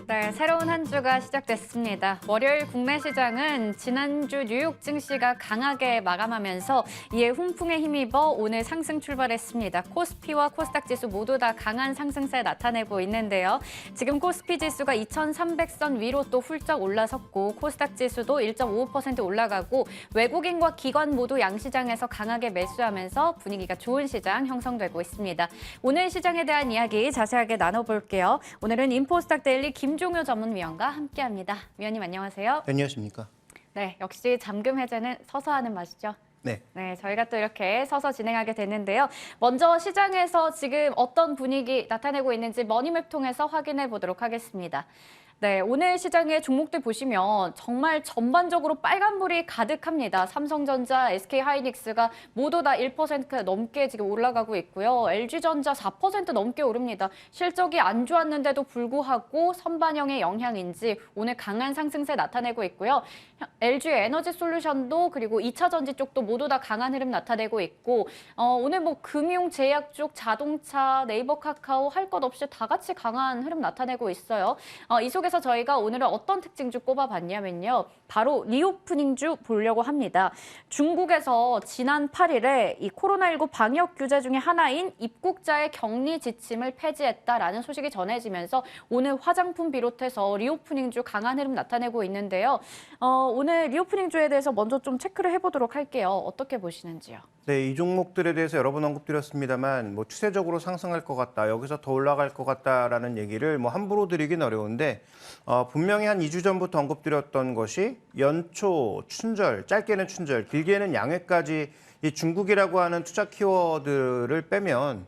네, 새로운 한 주가 시작됐습니다. 월요일 국내 시장은 지난주 뉴욕 증시가 강하게 마감하면서 이에 훈풍에 힘입어 오늘 상승 출발했습니다. 코스피와 코스닥 지수 모두 다 강한 상승세 나타내고 있는데요. 지금 코스피 지수가 2,300선 위로 또 훌쩍 올라섰고 코스닥 지수도 1.55% 올라가고 외국인과 기관 모두 양시장에서 강하게 매수하면서 분위기가 좋은 시장 형성되고 있습니다. 오늘 시장에 대한 이야기 자세하게 나눠볼게요. 오늘은 인포스닥 데일리 김종효 전문위원과 함께합니다. 위원님 안녕하세요. 안녕하십니까? 네, 역시 잠금 해제는 서서 하는 맛이죠. 네. 네, 저희가 또 이렇게 서서 진행하게 됐는데요. 먼저 시장에서 지금 어떤 분위기 나타내고 있는지 머니맵 통해서 확인해 보도록 하겠습니다. 네, 오늘 시장의 종목들 보시면 정말 전반적으로 빨간불이 가득합니다. 삼성전자, SK하이닉스가 모두 다 1% 넘게 지금 올라가고 있고요. LG전자 4% 넘게 오릅니다. 실적이 안 좋았는데도 불구하고 선반영의 영향인지 오늘 강한 상승세 나타내고 있고요. LG 에너지솔루션도 그리고 2차 전지 쪽도 모두 다 강한 흐름 나타내고 있고 오늘 뭐 금융, 제약 쪽, 자동차, 네이버 카카오 할 것 없이 다 같이 강한 흐름 나타내고 있어요. 이 속에서 저희가 오늘은 어떤 특징주 꼽아봤냐면요. 바로 리오프닝주 보려고 합니다. 중국에서 지난 8일에 이 코로나19 방역 규제 중에 하나인 입국자의 격리 지침을 폐지했다라는 소식이 전해지면서 오늘 화장품 비롯해서 리오프닝주 강한 흐름 나타내고 있는데요. 오늘 리오프닝주에 대해서 먼저 좀 체크를 해보도록 할게요. 어떻게 보시는지요? 네, 이 종목들에 대해서 여러 번 언급드렸습니다만 뭐 추세적으로 상승할 것 같다, 여기서 더 올라갈 것 같다라는 얘기를 뭐 함부로 드리긴 어려운데 분명히 한 2주 전부터 언급드렸던 것이 연초, 춘절, 짧게는 춘절, 길게는 양회까지 이 중국이라고 하는 투자 키워드를 빼면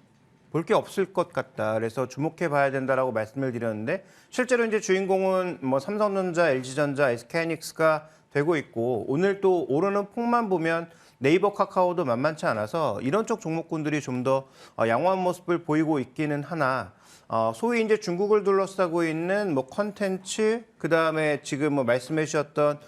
볼 게 없을 것 같다. 그래서 주목해 봐야 된다라고 말씀을 드렸는데 실제로 이제 주인공은 뭐 삼성전자, LG전자, SK하이닉스가 되고 있고 오늘 또 오르는 폭만 보면 네이버 카카오도 만만치 않아서 이런 쪽 종목군들이 좀 더 양호한 모습을 보이고 있기는 하나 소위 이제 중국을 둘러싸고 있는 뭐 컨텐츠 그다음에 지금 뭐 말씀해 주셨던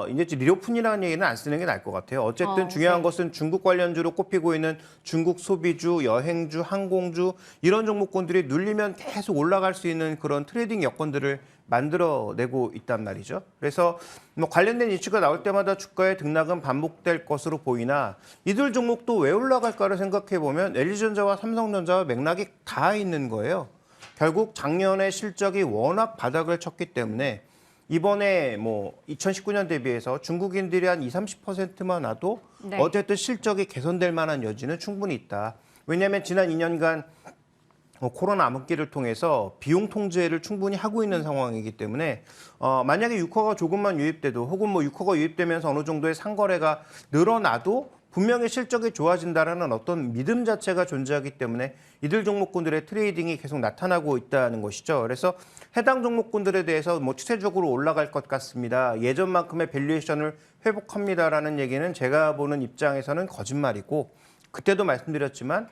이제 리오픈이라는 얘기는 안 쓰는 게 나을 것 같아요. 어쨌든 중요한 네. 것은 중국 관련주로 꼽히고 있는 중국 소비주, 여행주, 항공주 이런 종목군들이 눌리면 계속 올라갈 수 있는 그런 트레이딩 여건들을 만들어내고 있단 말이죠. 그래서 뭐 관련된 이슈가 나올 때마다 주가의 등락은 반복될 것으로 보이나 이들 종목도 왜 올라갈까를 생각해 보면 LG전자와 삼성전자와 맥락이 다 있는 거예요. 결국 작년에 실적이 워낙 바닥을 쳤기 때문에 이번에 뭐 2019년 대비해서 중국인들이 한 20-30%만 와도 네. 어쨌든 실적이 개선될 만한 여지는 충분히 있다. 왜냐하면 지난 2년간 코로나 암흑기를 통해서 비용 통제를 충분히 하고 있는 상황이기 때문에 만약에 유가가 조금만 유입돼도 혹은 뭐 유가가 유입되면서 어느 정도의 상거래가 늘어나도 분명히 실적이 좋아진다라는 어떤 믿음 자체가 존재하기 때문에 이들 종목군들의 트레이딩이 계속 나타나고 있다는 것이죠. 그래서 해당 종목군들에 대해서 뭐 추세적으로 올라갈 것 같습니다. 예전만큼의 밸류에이션을 회복합니다라는 얘기는 제가 보는 입장에서는 거짓말이고 그때도 말씀드렸지만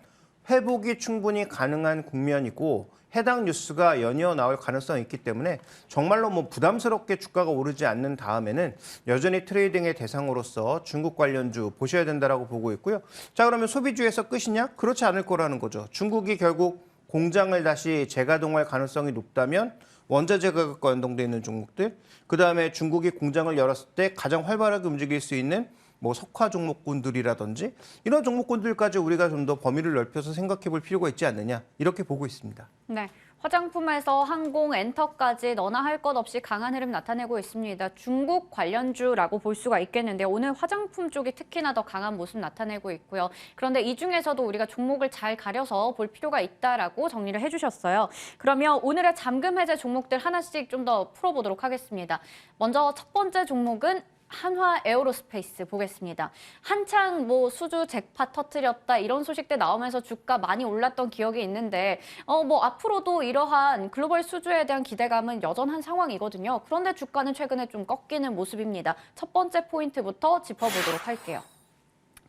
회복이 충분히 가능한 국면이고 해당 뉴스가 연이어 나올 가능성이 있기 때문에 정말로 뭐 부담스럽게 주가가 오르지 않는 다음에는 여전히 트레이딩의 대상으로서 중국 관련주 보셔야 된다라고 보고 있고요. 자, 그러면 소비주에서 끝이냐? 그렇지 않을 거라는 거죠. 중국이 결국 공장을 다시 재가동할 가능성이 높다면 원자재 가격과 연동되어 있는 종목들, 그다음에 중국이 공장을 열었을 때 가장 활발하게 움직일 수 있는 뭐 석화 종목군들이라든지 이런 종목군들까지 우리가 좀 더 범위를 넓혀서 생각해 볼 필요가 있지 않느냐 이렇게 보고 있습니다. 네, 화장품에서 항공, 엔터까지 너나 할 것 없이 강한 흐름 나타내고 있습니다. 중국 관련주라고 볼 수가 있겠는데 오늘 화장품 쪽이 특히나 더 강한 모습 나타내고 있고요. 그런데 이 중에서도 우리가 종목을 잘 가려서 볼 필요가 있다라고 정리를 해주셨어요. 그러면 오늘의 잠금 해제 종목들 하나씩 좀 더 풀어보도록 하겠습니다. 먼저 첫 번째 종목은 한화 에어로스페이스 보겠습니다. 한창 뭐 수주 잭팟 터뜨렸다 이런 소식들 나오면서 주가 많이 올랐던 기억이 있는데 뭐 앞으로도 이러한 글로벌 수주에 대한 기대감은 여전한 상황이거든요. 그런데 주가는 최근에 좀 꺾이는 모습입니다. 첫 번째 포인트부터 짚어보도록 할게요.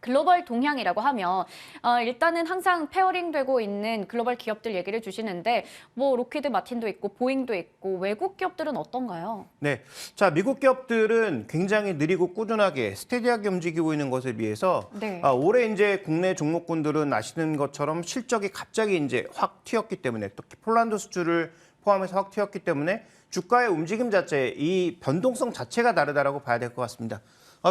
글로벌 동향이라고 하면 일단은 항상 페어링되고 있는 글로벌 기업들 얘기를 주시는데 뭐 로키드 마틴도 있고 보잉도 있고 외국 기업들은 어떤가요? 네. 자, 미국 기업들은 굉장히 느리고 꾸준하게 스테디하게 움직이고 있는 것에 비해서 네. 올해 이제 국내 종목군들은 아시는 것처럼 실적이 갑자기 이제 확 튀었기 때문에 특히 폴란드 수출을 포함해서 확 튀었기 때문에 주가의 움직임 자체, 이 변동성 자체가 다르다라고 봐야 될 것 같습니다.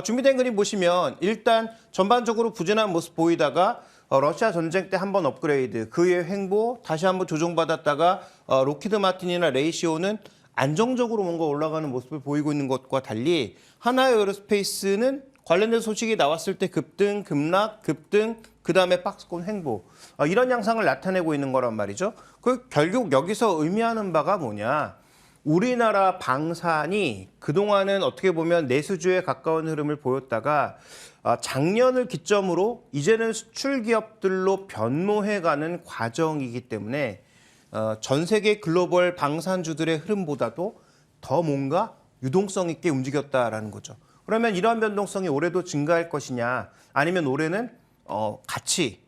준비된 그림 보시면 일단 전반적으로 부진한 모습 보이다가 러시아 전쟁 때 한번 업그레이드, 그 이후에 횡보, 다시 한번 조정받았다가 로키드 마틴이나 레이시오는 안정적으로 뭔가 올라가는 모습을 보이고 있는 것과 달리 하나에어로스페이스는 관련된 소식이 나왔을 때 급등, 급락, 급등, 그다음에 박스권 횡보 이런 양상을 나타내고 있는 거란 말이죠. 그 결국 여기서 의미하는 바가 뭐냐. 우리나라 방산이 그동안은 어떻게 보면 내수주에 가까운 흐름을 보였다가 작년을 기점으로 이제는 수출 기업들로 변모해가는 과정이기 때문에 전 세계 글로벌 방산주들의 흐름보다도 더 뭔가 유동성 있게 움직였다라는 거죠. 그러면 이러한 변동성이 올해도 증가할 것이냐 아니면 올해는 같이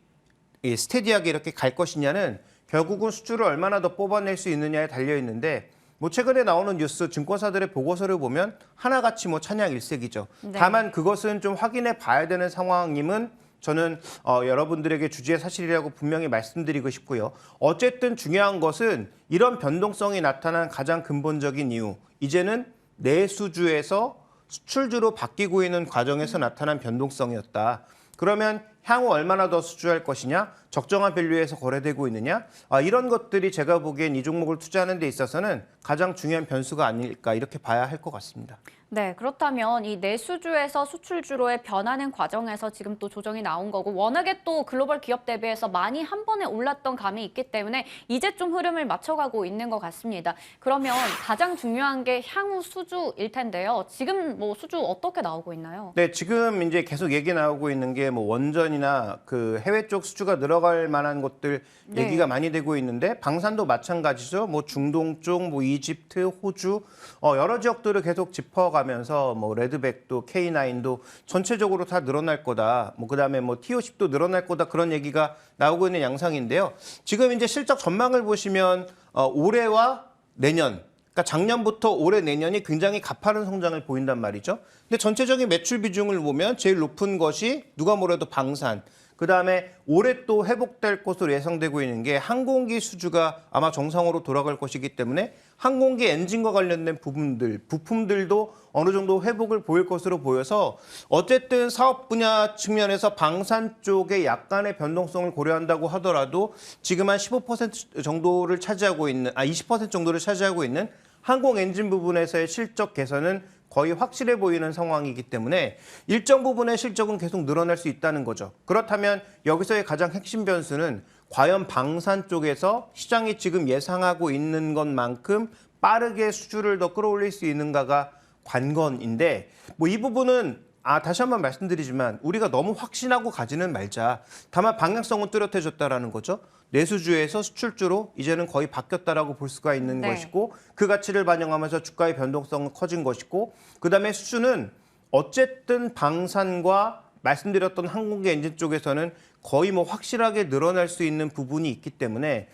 스테디하게 이렇게 갈 것이냐는 결국은 수출을 얼마나 더 뽑아낼 수 있느냐에 달려 있는데 뭐 최근에 나오는 뉴스 증권사들의 보고서를 보면 하나같이 뭐 찬양 일색이죠. 네. 다만 그것은 좀 확인해 봐야 되는 상황임은 저는 여러분들에게 주지의 사실이라고 분명히 말씀드리고 싶고요. 어쨌든 중요한 것은 이런 변동성이 나타난 가장 근본적인 이유. 이제는 내수주에서 수출주로 바뀌고 있는 과정에서 나타난 변동성이었다. 그러면 향후 얼마나 더 수주할 것이냐, 적정한 밸류에서 거래되고 있느냐, 이런 것들이 제가 보기엔 이 종목을 투자하는 데 있어서는 가장 중요한 변수가 아닐까 이렇게 봐야 할 것 같습니다. 네, 그렇다면 이 내수주에서 수출주로의 변하는 과정에서 지금 또 조정이 나온 거고 워낙에 또 글로벌 기업 대비해서 많이 한 번에 올랐던 감이 있기 때문에 이제 좀 흐름을 맞춰가고 있는 것 같습니다. 그러면 가장 중요한 게 향후 수주일 텐데요. 지금 뭐 수주 어떻게 나오고 있나요? 네, 지금 이제 계속 얘기 나오고 있는 게 뭐 원전이나 그 해외 쪽 수주가 늘어갈 만한 것들 네. 얘기가 많이 되고 있는데 방산도 마찬가지죠. 뭐 중동 쪽, 뭐 이집트, 호주 여러 지역들을 계속 짚어가면서 뭐 레드백도 K9도 전체적으로 다 늘어날 거다. 뭐 그다음에 뭐 T50도 늘어날 거다 그런 얘기가 나오고 있는 양상인데요. 지금 이제 실적 전망을 보시면 올해와 내년 그러니까 작년부터 올해 내년이 굉장히 가파른 성장을 보인단 말이죠. 근데 전체적인 매출 비중을 보면 제일 높은 것이 누가 뭐래도 방산. 그다음에 올해 또 회복될 것으로 예상되고 있는 게 항공기 수주가 아마 정상으로 돌아갈 것이기 때문에 항공기 엔진과 관련된 부분들, 부품들도 어느 정도 회복을 보일 것으로 보여서 어쨌든 사업 분야 측면에서 방산 쪽에 약간의 변동성을 고려한다고 하더라도 지금 한 15% 정도를 차지하고 있는, 20% 정도를 차지하고 있는 항공 엔진 부분에서의 실적 개선은 거의 확실해 보이는 상황이기 때문에 일정 부분의 실적은 계속 늘어날 수 있다는 거죠. 그렇다면 여기서의 가장 핵심 변수는 과연 방산 쪽에서 시장이 지금 예상하고 있는 것만큼 빠르게 수주를 더 끌어올릴 수 있는가가 관건인데 뭐 이 부분은 다시 한번 말씀드리지만 우리가 너무 확신하고 가지는 말자. 다만 방향성은 뚜렷해졌다라는 거죠. 내수주에서 수출주로 이제는 거의 바뀌었다라고 볼 수가 있는 네. 것이고 그 가치를 반영하면서 주가의 변동성은 커진 것이고 그다음에 수주는 어쨌든 방산과 말씀드렸던 항공기 엔진 쪽에서는 거의 뭐 확실하게 늘어날 수 있는 부분이 있기 때문에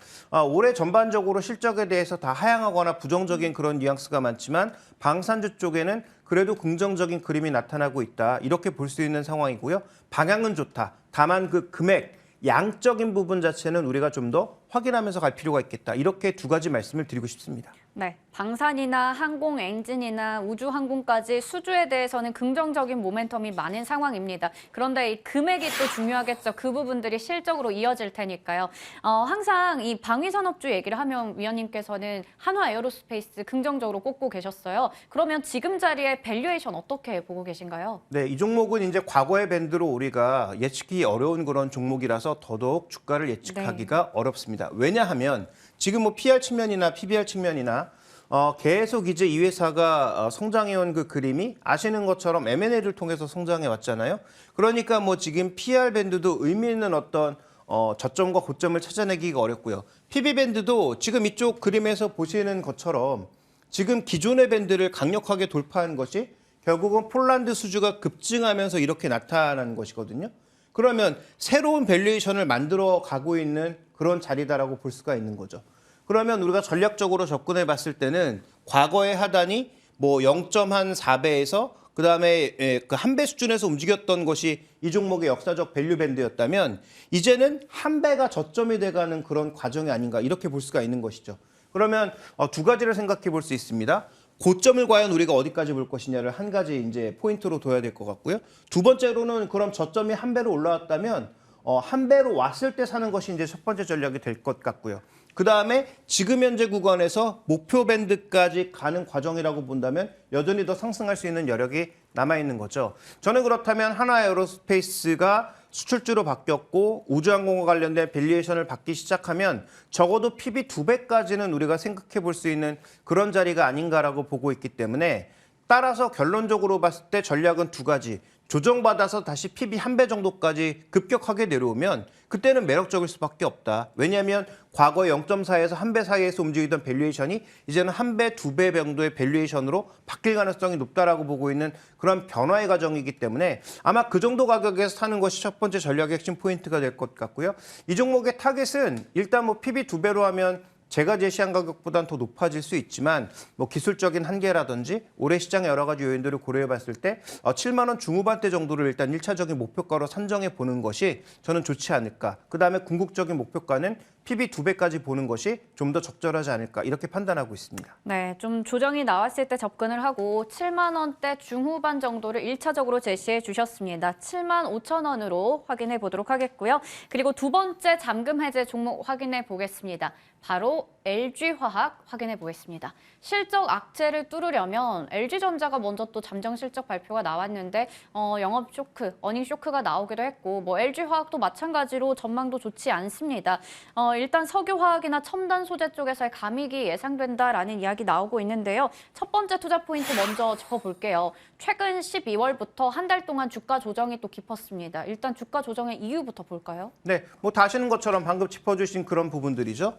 올해 전반적으로 실적에 대해서 다 하향하거나 부정적인 그런 뉘앙스가 많지만 방산주 쪽에는 그래도 긍정적인 그림이 나타나고 있다. 이렇게 볼 수 있는 상황이고요. 방향은 좋다. 다만 그 금액, 양적인 부분 자체는 우리가 좀 더 확인하면서 갈 필요가 있겠다. 이렇게 두 가지 말씀을 드리고 싶습니다. 네, 방산이나 항공 엔진이나 우주 항공까지 수주에 대해서는 긍정적인 모멘텀이 많은 상황입니다. 그런데 이 금액이 또 중요하겠죠. 그 부분들이 실적으로 이어질 테니까요. 항상 이 방위산업주 얘기를 하면 위원님께서는 한화 에어로스페이스 긍정적으로 꼽고 계셨어요. 그러면 지금 자리에 밸류에이션 어떻게 보고 계신가요? 네, 이 종목은 이제 과거의 밴드로 우리가 예측이 어려운 그런 종목이라서 더더욱 주가를 예측하기가 어렵습니다. 왜냐하면 지금 뭐 PR 측면이나 PBR 측면이나 계속 이제 이 회사가 성장해온 그 그림이 아시는 것처럼 M&A를 통해서 성장해 왔잖아요. 그러니까 뭐 지금 PR 밴드도 의미 있는 어떤 저점과 고점을 찾아내기가 어렵고요. PB 밴드도 지금 이쪽 그림에서 보시는 것처럼 지금 기존의 밴드를 강력하게 돌파한 것이 결국은 폴란드 수주가 급증하면서 이렇게 나타나는 것이거든요. 그러면 새로운 밸류에이션을 만들어 가고 있는 그런 자리다라고 볼 수가 있는 거죠. 그러면 우리가 전략적으로 접근해 봤을 때는 과거의 하단이 뭐 0.4배에서 그다음에 그 한 배 수준에서 움직였던 것이 이 종목의 역사적 밸류 밴드였다면 이제는 한 배가 저점이 돼가는 그런 과정이 아닌가 이렇게 볼 수가 있는 것이죠. 그러면 두 가지를 생각해 볼 수 있습니다. 고점을 과연 우리가 어디까지 볼 것이냐를 한 가지 이제 포인트로 둬야 될 것 같고요. 두 번째로는 그럼 저점이 한 배로 올라왔다면 한 배로 왔을 때 사는 것이 이제 첫 번째 전략이 될 것 같고요. 그 다음에 지금 현재 구간에서 목표 밴드까지 가는 과정이라고 본다면 여전히 더 상승할 수 있는 여력이 남아있는 거죠. 저는 그렇다면 하나에어로스페이스가 수출주로 바뀌었고 우주항공과 관련된 밸류에이션을 받기 시작하면 적어도 PB 2배까지는 우리가 생각해 볼 수 있는 그런 자리가 아닌가라고 보고 있기 때문에 따라서 결론적으로 봤을 때 전략은 두 가지. 조정받아서 다시 PB 1배 정도까지 급격하게 내려오면 그때는 매력적일 수밖에 없다. 왜냐하면 과거 0.4에서 1배 사이에서 움직이던 밸류에이션이 이제는 1배, 2배 정도의 밸류에이션으로 바뀔 가능성이 높다라고 보고 있는 그런 변화의 과정이기 때문에 아마 그 정도 가격에서 사는 것이 첫 번째 전략의 핵심 포인트가 될 것 같고요. 이 종목의 타겟은 일단 뭐 PB 2배로 하면 제가 제시한 가격보다는 더 높아질 수 있지만 뭐 기술적인 한계라든지 올해 시장의 여러 가지 요인들을 고려해 봤을 때 7만 원 중후반대 정도를 일단 1차적인 목표가로 산정해 보는 것이 저는 좋지 않을까. 그다음에 궁극적인 목표가는 PB 2배까지 보는 것이 좀 더 적절하지 않을까 이렇게 판단하고 있습니다. 네, 좀 조정이 나왔을 때 접근을 하고 7만 원대 중후반 정도를 1차적으로 제시해 주셨습니다. 7만 5천 원으로 확인해 보도록 하겠고요. 그리고 두 번째 잠금 해제 종목 확인해 보겠습니다. 바로 LG화학 확인해 보겠습니다. 실적 악재를 뚫으려면 LG전자가 먼저 또 잠정 실적 발표가 나왔는데 영업 쇼크, 어닝 쇼크가 나오기도 했고 뭐 LG화학도 마찬가지로 전망도 좋지 않습니다. 일단 석유화학이나 첨단 소재 쪽에서의 감익이 예상된다라는 이야기 나오고 있는데요. 첫 번째 투자 포인트 먼저 짚어볼게요. 최근 12월부터 한 달 동안 주가 조정이 또 깊었습니다. 일단 주가 조정의 이유부터 볼까요? 네, 뭐 다 아시는 것처럼 방금 짚어주신 그런 부분들이죠.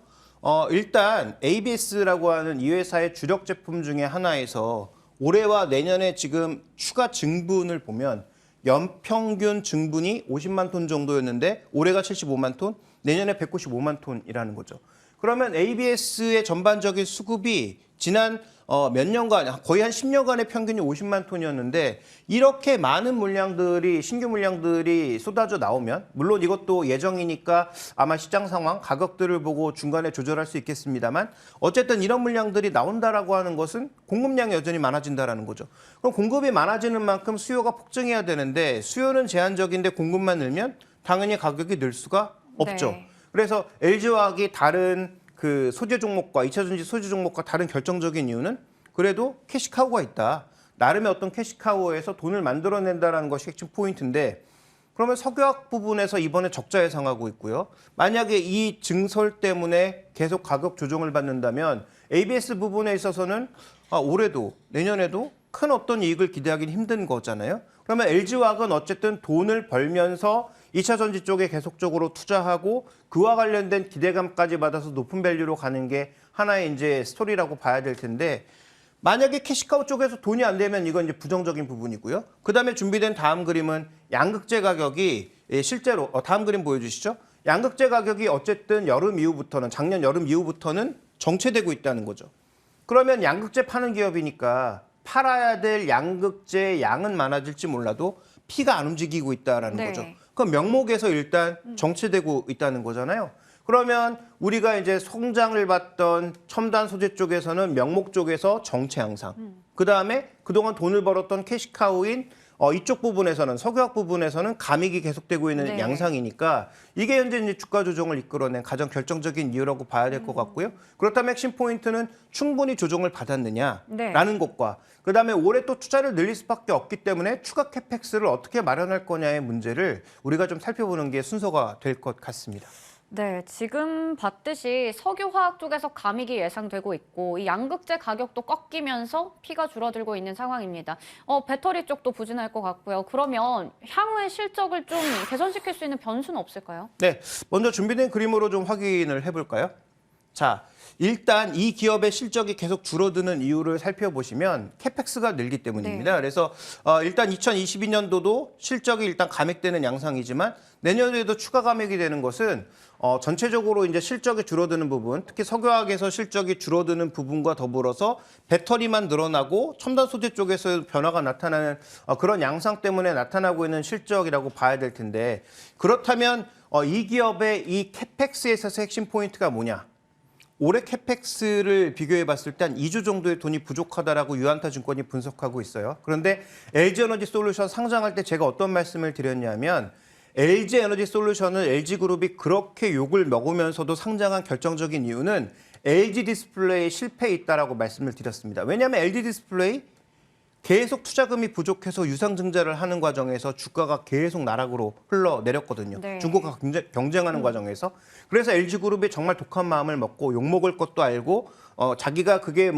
일단 ABS라고 하는 이 회사의 주력 제품 중에 하나에서 올해와 내년에 지금 추가 증분을 보면 연평균 증분이 50만 톤 정도였는데 올해가 75만 톤, 내년에 195만 톤이라는 거죠. 그러면 ABS의 전반적인 수급이 지난 몇 년간, 거의 한 10년간의 평균이 50만 톤이었는데 이렇게 많은 물량들이, 신규 물량들이 쏟아져 나오면 물론 이것도 예정이니까 아마 시장 상황, 가격들을 보고 중간에 조절할 수 있겠습니다만 어쨌든 이런 물량들이 나온다라고 하는 것은 공급량이 여전히 많아진다라는 거죠. 그럼 공급이 많아지는 만큼 수요가 폭증해야 되는데 수요는 제한적인데 공급만 늘면 당연히 가격이 늘 수가 없죠. 네. 그래서 LG화학이 다른 그 소재 종목과 2차전지 소재 종목과 다른 결정적인 이유는 그래도 캐시카우가 있다. 나름의 어떤 캐시카우에서 돈을 만들어낸다는 것이 핵심 포인트인데 그러면 석유화학 부분에서 이번에 적자 예상하고 있고요. 만약에 이 증설 때문에 계속 가격 조정을 받는다면 ABS 부분에 있어서는 올해도 내년에도 큰 어떤 이익을 기대하기는 힘든 거잖아요. 그러면 LG화학은 어쨌든 돈을 벌면서 2차 전지 쪽에 계속적으로 투자하고 그와 관련된 기대감까지 받아서 높은 밸류로 가는 게 하나의 이제 스토리라고 봐야 될 텐데 만약에 캐시카우 쪽에서 돈이 안 되면 이건 이제 부정적인 부분이고요. 그다음에 준비된 다음 그림은 양극재 가격이 실제로 다음 그림 보여주시죠. 양극재 가격이 어쨌든 여름 이후부터는 작년 여름 이후부터는 정체되고 있다는 거죠. 그러면 양극재 파는 기업이니까 팔아야 될 양극재의 양은 많아질지 몰라도 피가 안 움직이고 있다라는 네. 거죠. 그럼 명목에서 일단 정체되고 있다는 거잖아요. 그러면 우리가 이제 성장을 봤던 첨단 소재 쪽에서는 명목 쪽에서 정체 양상. 그다음에 그동안 돈을 벌었던 캐시카우인 이쪽 부분에서는 석유화학 부분에서는 감익이 계속되고 있는 네. 양상이니까 이게 현재 이제 주가 조정을 이끌어낸 가장 결정적인 이유라고 봐야 될 것 같고요. 그렇다면 핵심 포인트는 충분히 조정을 받았느냐라는 것과 그다음에 올해 또 투자를 늘릴 수밖에 없기 때문에 추가 캐펙스를 어떻게 마련할 거냐의 문제를 우리가 좀 살펴보는 게 순서가 될 것 같습니다. 네, 지금 봤듯이 석유화학 쪽에서 감익이 예상되고 있고 이 양극재 가격도 꺾이면서 피가 줄어들고 있는 상황입니다. 배터리 쪽도 부진할 것 같고요. 그러면 향후의 실적을 좀 개선시킬 수 있는 변수는 없을까요? 네, 먼저 준비된 그림으로 좀 확인을 해볼까요? 자, 일단 이 기업의 실적이 계속 줄어드는 이유를 살펴보시면 캐펙스가 늘기 때문입니다. 네. 그래서 일단 2022년도도 실적이 일단 감액되는 양상이지만 내년에도 추가 감액이 되는 것은 전체적으로 이제 실적이 줄어드는 부분, 특히 석유화학에서 실적이 줄어드는 부분과 더불어서 배터리만 늘어나고 첨단 소재 쪽에서 변화가 나타나는 그런 양상 때문에 나타나고 있는 실적이라고 봐야 될 텐데 그렇다면 이 기업의 이 캐펙스에 있어서 핵심 포인트가 뭐냐? 올해 캐펙스를 비교해 봤을 때 한 2조 정도의 돈이 부족하다라고 유한타 증권이 분석하고 있어요. 그런데 LG에너지 솔루션 상장할 때 제가 어떤 말씀을 드렸냐면 LG에너지 솔루션은 LG그룹이 그렇게 욕을 먹으면서도 상장한 결정적인 이유는 LG 디스플레이 실패에 있다라고 말씀을 드렸습니다. 왜냐하면 LG 디스플레이 계속 투자금이 부족해서 유상증자를 하는 과정에서 주가가 계속 나락으로 흘러내렸거든요. 네. 중국과 경쟁하는 과정에서. 그래서 LG그룹이 정말 독한 마음을 먹고 욕먹을 것도 알고 자기가 그게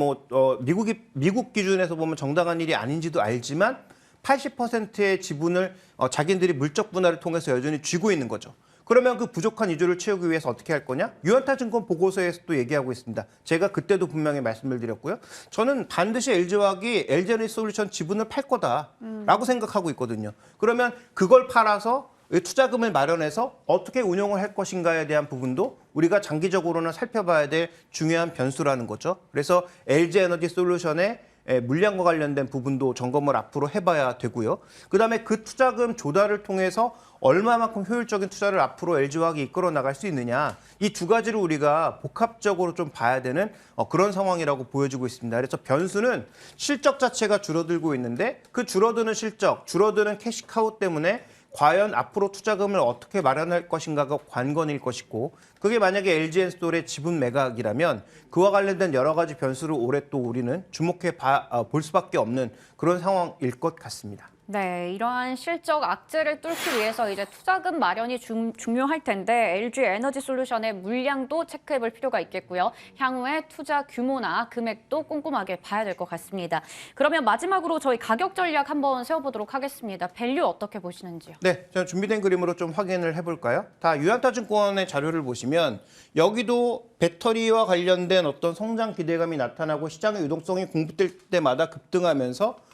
미국 기준에서 보면 정당한 일이 아닌지도 알지만 80%의 지분을 자기들이 물적 분할을 통해서 여전히 쥐고 있는 거죠. 그러면 그 부족한 이주를 채우기 위해서 어떻게 할 거냐? 유한타 증권 보고서에서 또 얘기하고 있습니다. 제가 그때도 분명히 말씀을 드렸고요. 저는 반드시 LG화학이 LG에너지 솔루션 지분을 팔 거다라고 생각하고 있거든요. 그러면 그걸 팔아서 투자금을 마련해서 어떻게 운용을 할 것인가에 대한 부분도 우리가 장기적으로는 살펴봐야 될 중요한 변수라는 거죠. 그래서 LG에너지 솔루션의 물량과 관련된 부분도 점검을 앞으로 해봐야 되고요. 그다음에 그 투자금 조달을 통해서 얼마만큼 효율적인 투자를 앞으로 LG화학이 이끌어 나갈 수 있느냐. 이 두 가지를 우리가 복합적으로 좀 봐야 되는 그런 상황이라고 보여지고 있습니다. 그래서 변수는 실적 자체가 줄어들고 있는데 그 줄어드는 실적, 줄어드는 캐시카우 때문에 과연 앞으로 투자금을 어떻게 마련할 것인가가 관건일 것이고 그게 만약에 LG엔솔의 지분 매각이라면 그와 관련된 여러 가지 변수를 올해 또 우리는 주목해 볼 수밖에 없는 그런 상황일 것 같습니다. 네, 이러한 실적 악재를 뚫기 위해서 이제 투자금 마련이 중요할 텐데 LG 에너지 솔루션의 물량도 체크해 볼 필요가 있겠고요. 향후에 투자 규모나 금액도 꼼꼼하게 봐야 될 것 같습니다. 그러면 마지막으로 저희 가격 전략 한번 세워보도록 하겠습니다. 밸류 어떻게 보시는지요? 네, 저는 준비된 그림으로 좀 확인을 해볼까요? 다 유한타 증권의 자료를 보시면 여기도 배터리와 관련된 어떤 성장 기대감이 나타나고 시장의 유동성이 공급될 때마다 급등하면서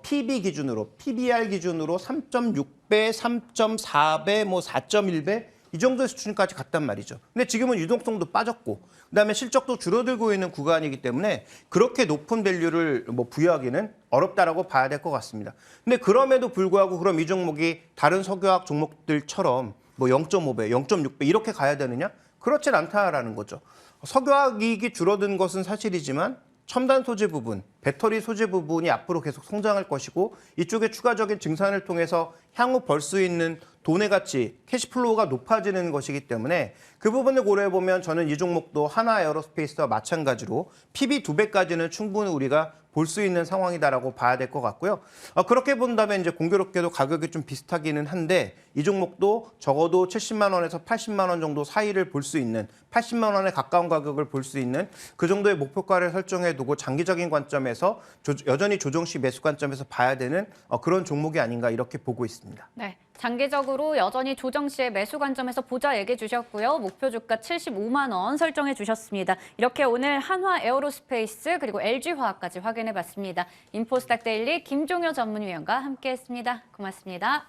PB 기준으로, PBR 기준으로 3.6배, 3.4배, 4.1배 이 정도의 수준까지 갔단 말이죠. 근데 지금은 유동성도 빠졌고 그다음에 실적도 줄어들고 있는 구간이기 때문에 그렇게 높은 밸류를 부여하기는 어렵다라고 봐야 될 것 같습니다. 근데 그럼에도 불구하고 그럼 이 종목이 다른 석유화학 종목들처럼 0.5배, 0.6배 이렇게 가야 되느냐? 그렇진 않다라는 거죠. 석유화학 이익이 줄어든 것은 사실이지만 첨단 소재 부분, 배터리 소재 부분이 앞으로 계속 성장할 것이고 이쪽에 추가적인 증산을 통해서 향후 벌 수 있는 돈의 가치, 캐시플로우가 높아지는 것이기 때문에 그 부분을 고려해 보면 저는 이 종목도 하나 에어로스페이스와 마찬가지로 PB 2배까지는 충분히 우리가 볼 수 있는 상황이다라고 봐야 될 것 같고요. 그렇게 본다면 이제 공교롭게도 가격이 좀 비슷하기는 한데 이 종목도 적어도 70만 원에서 80만 원 정도 사이를 볼 수 있는 80만 원에 가까운 가격을 볼 수 있는 그 정도의 목표가를 설정해 두고 장기적인 관점에서 여전히 조정 시 매수 관점에서 봐야 되는 그런 종목이 아닌가 이렇게 보고 있습니다. 네, 장기적으로 여전히 조정 시의 매수 관점에서 보자 얘기해 주셨고요. 목표 주가 75만 원 설정해 주셨습니다. 이렇게 오늘 한화 에어로스페이스 그리고 LG화학까지 확인해 봤습니다. 인포스탁 데일리 김종효 전문위원과 함께했습니다. 고맙습니다.